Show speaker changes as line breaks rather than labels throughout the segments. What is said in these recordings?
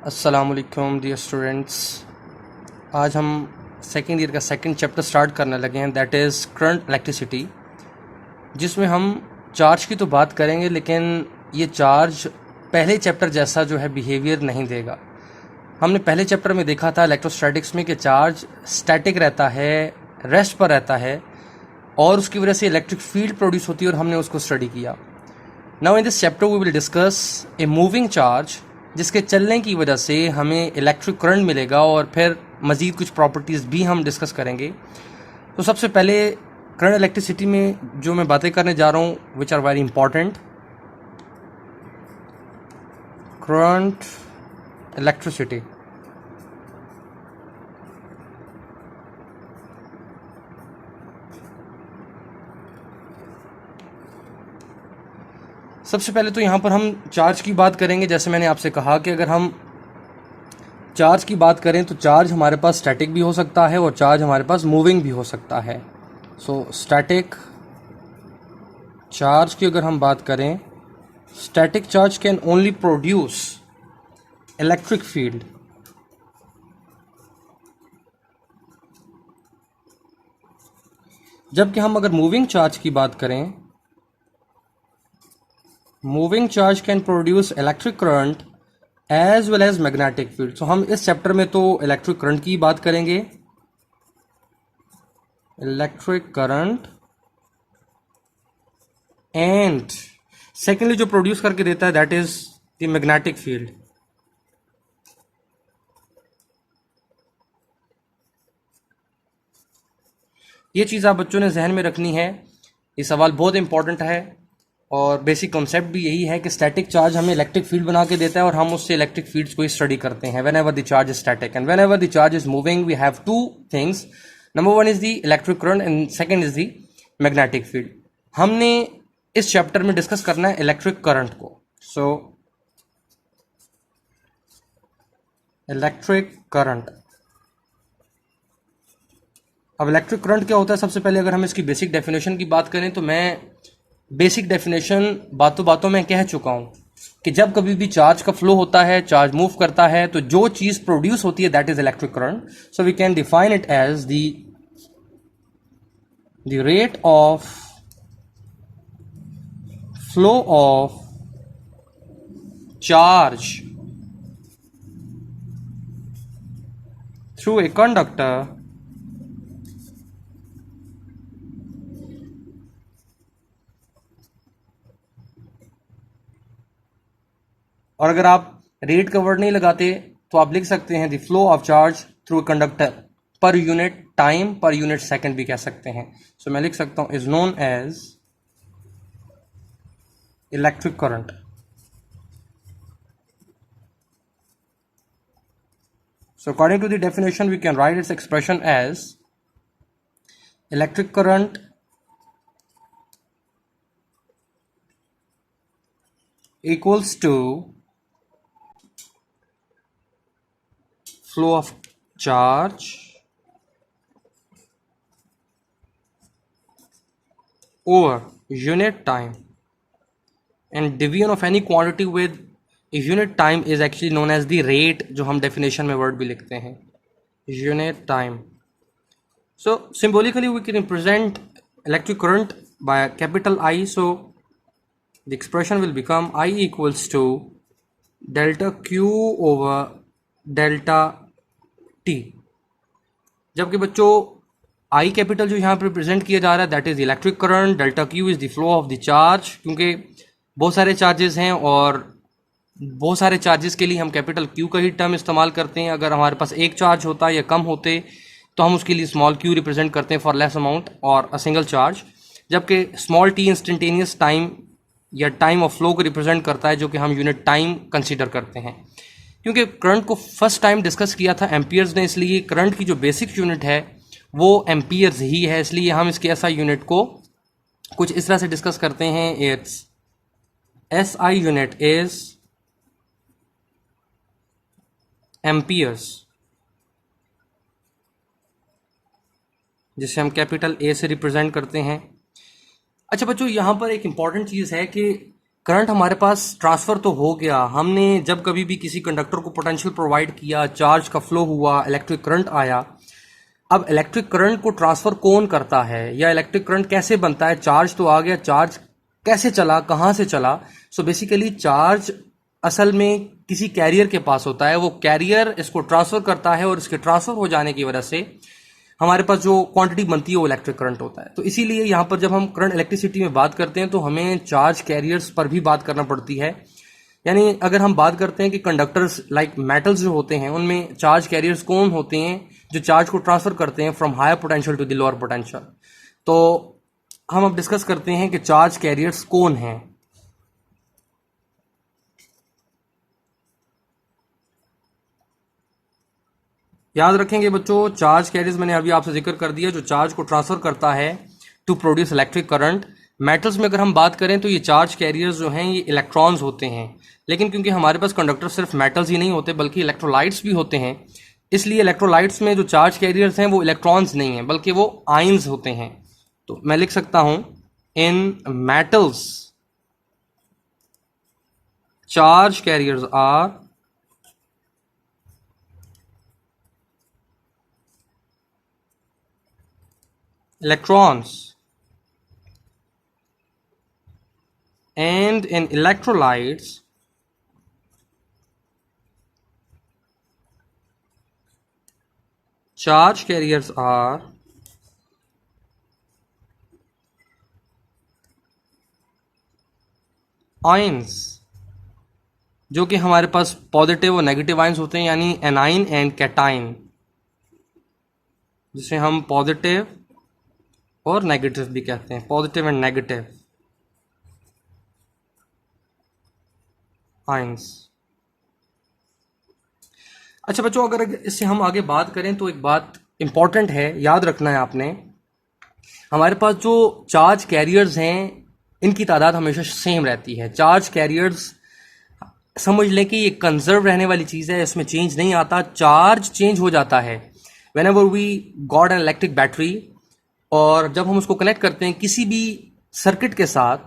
अस्सलामुअलैकुम dear students. आज हम सेकेंड ईयर का सेकंड चैप्टर स्टार्ट करने लगे हैं, दैट इज़ करंट इलेक्ट्रिसिटी, जिसमें हम चार्ज की तो बात करेंगे लेकिन ये चार्ज पहले चैप्टर जैसा जो है बिहेवियर नहीं देगा। हमने पहले चैप्टर में देखा था इलेक्ट्रोस्टैटिक्स में कि चार्ज स्टैटिक रहता है, रेस्ट पर रहता है और उसकी वजह से इलेक्ट्रिक फील्ड प्रोड्यूस होती है और हमने उसको स्टडी किया। Now in this chapter we will discuss a moving charge, जिसके चलने की वजह से हमें इलेक्ट्रिक करंट मिलेगा और फिर मज़ीद कुछ प्रॉपर्टीज़ भी हम डिस्कस करेंगे। तो सबसे पहले करंट इलेक्ट्रिसिटी में जो मैं बातें करने जा रहा हूँ which are very important. Current electricity, सबसे पहले तो यहाँ पर हम चार्ज की बात करेंगे। जैसे मैंने आपसे कहा कि अगर हम चार्ज की बात करें तो चार्ज हमारे पास स्टैटिक भी हो सकता है और चार्ज हमारे पास मूविंग भी हो सकता है। सो स्टैटिक चार्ज की अगर हम बात करें, static charge can only produce electric field, जबकि हम अगर मूविंग चार्ज की बात करें, moving charge can produce electric current as well as magnetic field. तो हम इस चैप्टर में तो इलेक्ट्रिक करंट की बात करेंगे, इलेक्ट्रिक करंट, एंड सेकेंडली जो प्रोड्यूस करके देता है that is the magnetic field. ये चीज़ आप बच्चों ने जहन में रखनी है, ये सवाल बहुत इंपॉर्टेंट है और बेसिक कॉन्सेप्ट भी यही है कि स्टैटिक चार्ज हमें इलेक्ट्रिक फील्ड बना के देता है और हम उससे इलेक्ट्रिक फील्ड्स को ही स्टडी करते हैं। Whenever the charge is static and whenever the charge is moving we have two things, number one is the electric current and second is the magnetic field. हमने इस chapter में discuss करना है electric current को। So electric current, अब electric current क्या होता है? सबसे पहले अगर हम इसकी बेसिक डेफिनेशन की बात करें तो मैं बेसिक डेफिनेशन बातों बातों में कह चुका हूं कि जब कभी भी चार्ज का फ्लो होता है, चार्ज मूव करता है, तो जो चीज प्रोड्यूस होती है that is electric current. So we can define it as the rate of flow of charge through a conductor और अगर आप रेट का वर्ड नहीं लगाते तो आप लिख सकते हैं the flow of charge through conductor per unit time, per unit second भी कह सकते हैं। सो मैं लिख सकता हूं is known as electric current. So according to the definition we can write its expression as electric current equals to flow of charge over unit time, and division of any quantity with a unit time is actually known as the rate, जो हम definition में word भी लिखते हैं unit time. So symbolically we can represent electric current by a capital I. So the expression will become I equals to delta Q over delta T। जबकि बच्चों I capital जो यहाँ पर रिप्रेजेंट किया जा रहा है that is electric current, delta Q is the flow of the charge, क्योंकि बहुत सारे चार्जेस हैं और बहुत सारे चार्जेस के लिए हम कैपिटल Q का ही टर्म इस्तेमाल करते हैं। अगर हमारे पास एक चार्ज होता या कम होते तो हम उसके लिए स्मॉल q रिप्रेजेंट करते हैं फॉर लेस अमाउंट और अ सिंगल चार्ज, जबकि स्मॉल t इंस्टेंटेनियस टाइम या टाइम ऑफ फ्लो को रिप्रेजेंट करता है जो कि हम यूनिट टाइम कंसीडर करते हैं। क्योंकि करंट को फर्स्ट टाइम डिस्कस किया था एम्पियर्स ने, इसलिए करंट की जो बेसिक यूनिट है वो एम्पियर्स ही है, इसलिए हम इसके एसआई यूनिट को कुछ इस तरह से डिस्कस करते हैं। It's SI unit is amperes, जिसे हम कैपिटल ए से रिप्रेजेंट करते हैं। अच्छा बच्चों, यहाँ पर एक इंपॉर्टेंट चीज़ है कि करंट हमारे पास ट्रांसफ़र तो हो गया, हमने जब कभी भी किसी कंडक्टर को पोटेंशियल प्रोवाइड किया, चार्ज का फ्लो हुआ, इलेक्ट्रिक करंट आया। अब इलेक्ट्रिक करंट को ट्रांसफ़र कौन करता है, या इलेक्ट्रिक करंट कैसे बनता है? चार्ज तो आ गया, चार्ज कैसे चला, कहाँ से चला? सो बेसिकली चार्ज असल में किसी कैरियर के पास होता है, वो कैरियर इसको ट्रांसफ़र करता है और इसके ट्रांसफ़र हो जाने की वजह से हमारे पास जो क्वांटिटी बनती है वो इलेक्ट्रिक करंट होता है। तो इसीलिए यहाँ पर जब हम करंट इलेक्ट्रिसिटी में बात करते हैं तो हमें चार्ज कैरियर्स पर भी बात करना पड़ती है। यानी अगर हम बात करते हैं कि कंडक्टर्स लाइक मेटल्स जो होते हैं उनमें चार्ज कैरियर्स कौन होते हैं जो चार्ज को ट्रांसफर करते हैं from higher potential to the lower potential, तो हम अब डिस्कस करते हैं कि चार्ज कैरियर्स कौन हैं। याद रखेंगे बच्चों, चार्ज कैरियर्स मैंने अभी आपसे जिक्र कर दिया, जो चार्ज को ट्रांसफर करता है to produce electric current. Metals में अगर हम बात करें तो ये चार्ज कैरियर्स जो हैं ये इलेक्ट्रॉन्स होते हैं, लेकिन क्योंकि हमारे पास कंडक्टर सिर्फ मेटल्स ही नहीं होते बल्कि इलेक्ट्रोलाइट्स भी होते हैं, इसलिए इलेक्ट्रोलाइट्स में जो चार्ज कैरियर्स हैं वो इलेक्ट्रॉन्स नहीं हैं बल्कि वो आयंस होते हैं। तो मैं लिख सकता हूं, in metals charge carriers are electrons, and in electrolytes charge carriers are ions, जो कि हमारे पास पॉजिटिव और नेगेटिव आयंस होते हैं, यानी एनाइन एंड कैटाइन, जिसे हम पॉजिटिव और नेगेटिव भी कहते हैं, पॉजिटिव एंड नेगेटिव आयंस। अच्छा बच्चों, अगर इससे हम आगे बात करें तो एक बात इंपॉर्टेंट है, याद रखना है आपने, हमारे पास जो चार्ज कैरियर्स हैं इनकी तादाद हमेशा सेम रहती है। चार्ज कैरियर्स समझ लें कि ये कंजर्व रहने वाली चीज़ है, इसमें चेंज नहीं आता, चार्ज चेंज हो जाता है whenever we got an electric battery, और जब हम उसको कनेक्ट करते हैं किसी भी सर्किट के साथ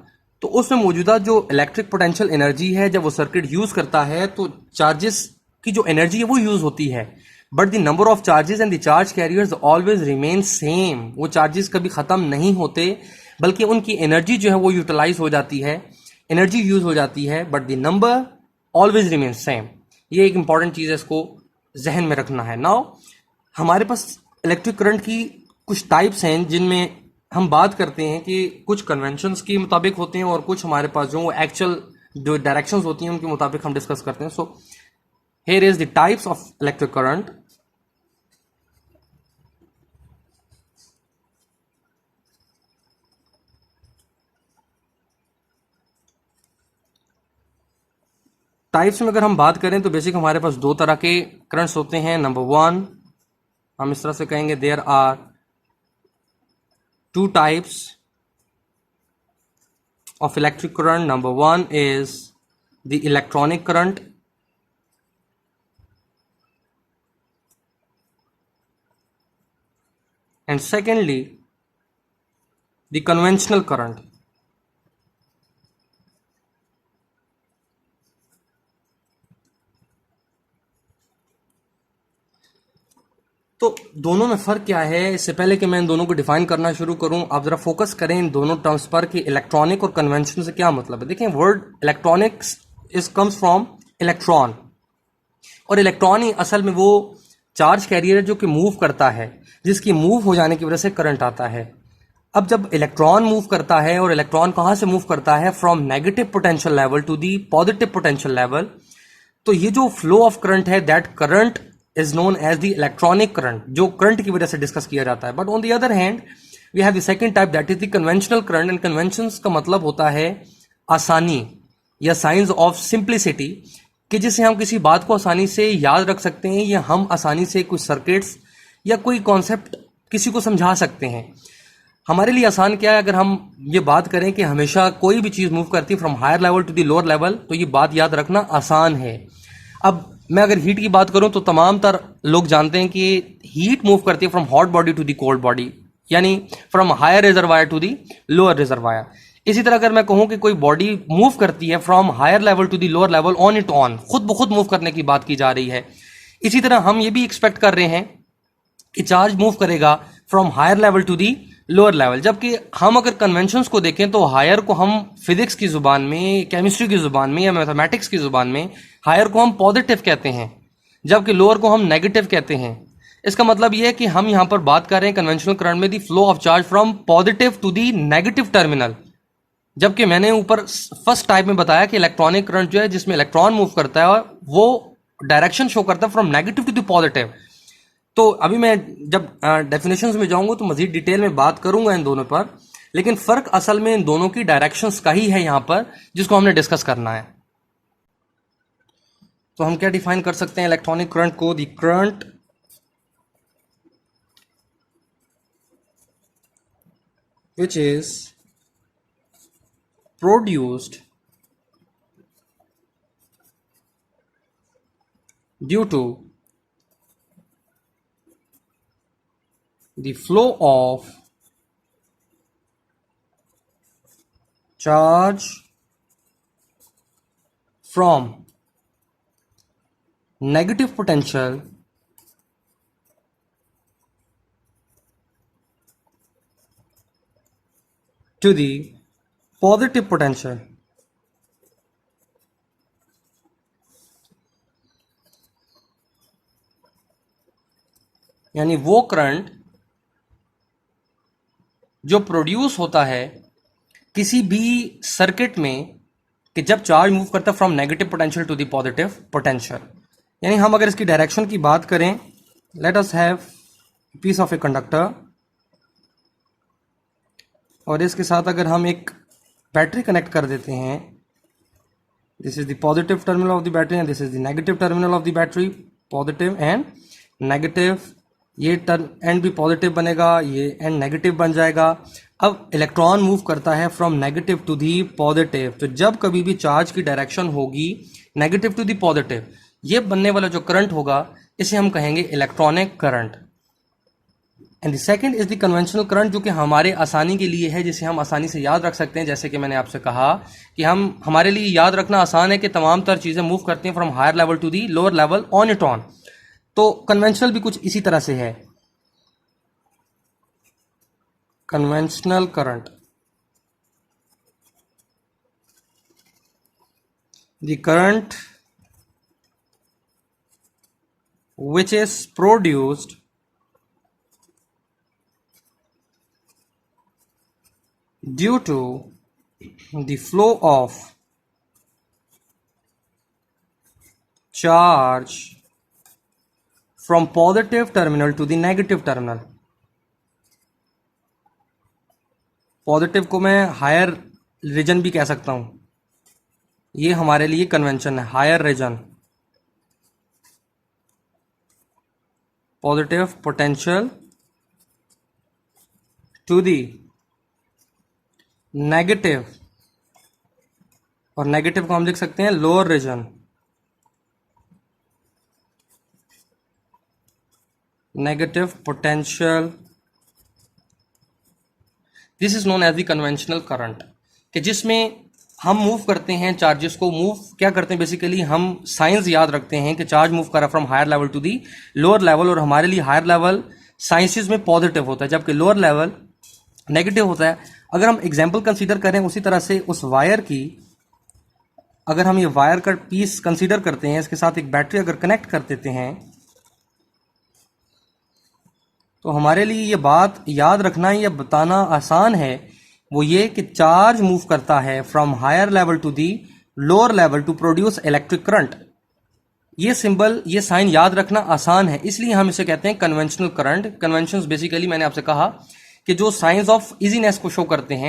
तो उसमें मौजूदा जो इलेक्ट्रिक पोटेंशियल एनर्जी है जब वो सर्किट यूज़ करता है तो चार्जेस की जो एनर्जी है वो यूज़ होती है, but the number of charges and the charge carriers always remain same. वो चार्जेस कभी ख़त्म नहीं होते बल्कि उनकी एनर्जी जो है वो यूटिलाइज हो जाती है, एनर्जी यूज़ हो जाती है, but the number always remain same. ये एक इंपॉर्टेंट चीज़ है, इसको जहन में रखना है। नाउ हमारे पास इलेक्ट्रिक करंट की कुछ टाइप्स हैं जिनमें हम बात करते हैं कि कुछ कन्वेंशंस के मुताबिक होते हैं और कुछ हमारे पास जो एक्चुअल जो डायरेक्शंस होती हैं उनके मुताबिक हम डिस्कस करते हैं। So here is the types of electric current. Types में अगर हम बात करें तो बेसिक हमारे पास दो तरह के करंट्स होते हैं। नंबर वन, हम इस तरह से कहेंगे, there are two types of electric current. Number one is the electronic current, and secondly the conventional current. तो दोनों में फ़र्क क्या है? इससे पहले कि मैं इन दोनों को डिफाइन करना शुरू करूं, आप ज़रा फोकस करें इन दोनों टर्म्स पर कि इलेक्ट्रॉनिक और कन्वेंशन से क्या मतलब है। देखें, word electronics is comes from electron, और इलेक्ट्रॉन ही असल में वो चार्ज कैरियर जो कि मूव करता है, जिसकी मूव हो जाने की वजह से करंट आता है। अब जब इलेक्ट्रॉन मूव करता है, और इलेक्ट्रॉन कहाँ से मूव करता है? From negative potential level to the positive potential level, तो ये जो फ्लो ऑफ करंट है, that current is known as the electronic current, जो करंट की वजह से डिस्कस किया जाता है। But on the other hand we have the second type, that is the conventional current. And conventions का मतलब होता है आसानी या साइंस ऑफ सिंप्लिसिटी, कि जिससे हम किसी बात को आसानी से याद रख सकते हैं या हम आसानी से कुछ सर्किट्स या कोई कॉन्सेप्ट किसी को समझा सकते हैं। हमारे लिए आसान क्या है? अगर हम ये बात करें कि हमेशा कोई भी चीज़ मूव करती है from higher level to the lower level, तो ये बात याद रखना आसान है। अब मैं अगर हीट की बात करूं तो तमाम तर लोग जानते हैं कि हीट मूव करती है from hot body to the cold body, यानी from higher reservoir to the lower reservoir. इसी तरह अगर मैं कहूं कि कोई बॉडी मूव करती है from higher level to the lower level on it on, खुद ब खुद मूव करने की बात की जा रही है, इसी तरह हम ये भी एक्सपेक्ट कर रहे हैं कि चार्ज मूव करेगा from higher level to the lower level. जबकि हम अगर कन्वेंशंस को देखें तो हायर को हम फिजिक्स की जुबान में, केमिस्ट्री की जुबान में या मैथमेटिक्स की जुबान में हायर को हम पॉजिटिव कहते हैं, जबकि लोअर को हम नेगेटिव कहते हैं। इसका मतलब यह है कि हम यहां पर बात कर रहे हैं कन्वेंशनल करंट में the flow of charge from positive to the negative terminal, जबकि मैंने ऊपर फर्स्ट टाइप में बताया कि इलेक्ट्रॉनिक करंट जो है जिसमें इलेक्ट्रॉन मूव करता है वो डायरेक्शन शो करता है from negative to the positive. तो अभी मैं जब डेफिनेशंस में जाऊंगा तो मजीद डिटेल में बात करूंगा इन दोनों पर, लेकिन फर्क असल में इन दोनों की डायरेक्शंस का ही है यहां पर, जिसको हमने डिस्कस करना है। तो हम क्या डिफाइन कर सकते हैं इलेक्ट्रॉनिक करंट को? The current which is produced due to the flow of charge from negative potential to the positive potential। यानी वो करंट जो प्रोड्यूस होता है किसी भी सर्किट में कि जब चार्ज मूव करता है from negative potential to the positive potential. यानी हम अगर इसकी डायरेक्शन की बात करें, let us have piece of a conductor, और इसके साथ अगर हम एक बैटरी कनेक्ट कर देते हैं, this is the positive terminal of the battery and this is the negative terminal of the battery, positive and negative, ये एंड भी पॉजिटिव बनेगा, ये एंड नेगेटिव बन जाएगा। अब इलेक्ट्रॉन मूव करता है from negative to the positive, तो जब कभी भी चार्ज की डायरेक्शन होगी नेगेटिव टू दी पॉजिटिव, ये बनने वाला जो करंट होगा इसे हम कहेंगे electronic current. And the second is the conventional current, जो कि हमारे आसानी के लिए है, जिसे हम आसानी से याद रख सकते हैं। जैसे कि मैंने आपसे कहा कि हमारे लिए याद रखना आसान है कि तमाम तर चीज़ें मूव करती हैं from higher level to the lower level on it on. तो कन्वेंशनल भी कुछ इसी तरह से है। Conventional current, the current which is produced due to the flow of charge from positive terminal to the negative terminal। Positive को मैं higher reason भी कह सकता हूं, ये हमारे लिए कन्वेंशन है, higher region, positive potential to the negative, और नेगेटिव को हम लिख सकते हैं lower region, negative potential. This is known as the conventional current, कि जिसमें हम मूव करते हैं चार्जेस को, मूव क्या करते हैं बेसिकली, हम साइंस याद रखते हैं कि चार्ज मूव कर रहा from higher level to the lower level, और हमारे लिए हायर लेवल साइंसेस में पॉजिटिव होता है जबकि लोअर लेवल नेगेटिव होता है। अगर हम एग्जांपल कंसीडर करें उसी तरह से उस वायर की, अगर हम ये वायर का पीस कंसीडर करते हैं, इसके साथ एक बैटरी अगर कनेक्ट कर देते हैं, तो हमारे लिए ये बात याद रखना या बताना आसान है, वो ये कि चार्ज मूव करता है from higher level to the lower level to produce electric current. ये सिंबल, ये साइन याद रखना आसान है, इसलिए हम इसे कहते हैं कन्वेंशनल करंट। कन्वेंशंस बेसिकली मैंने आपसे कहा कि जो साइंस ऑफ इजीनेस को शो करते हैं,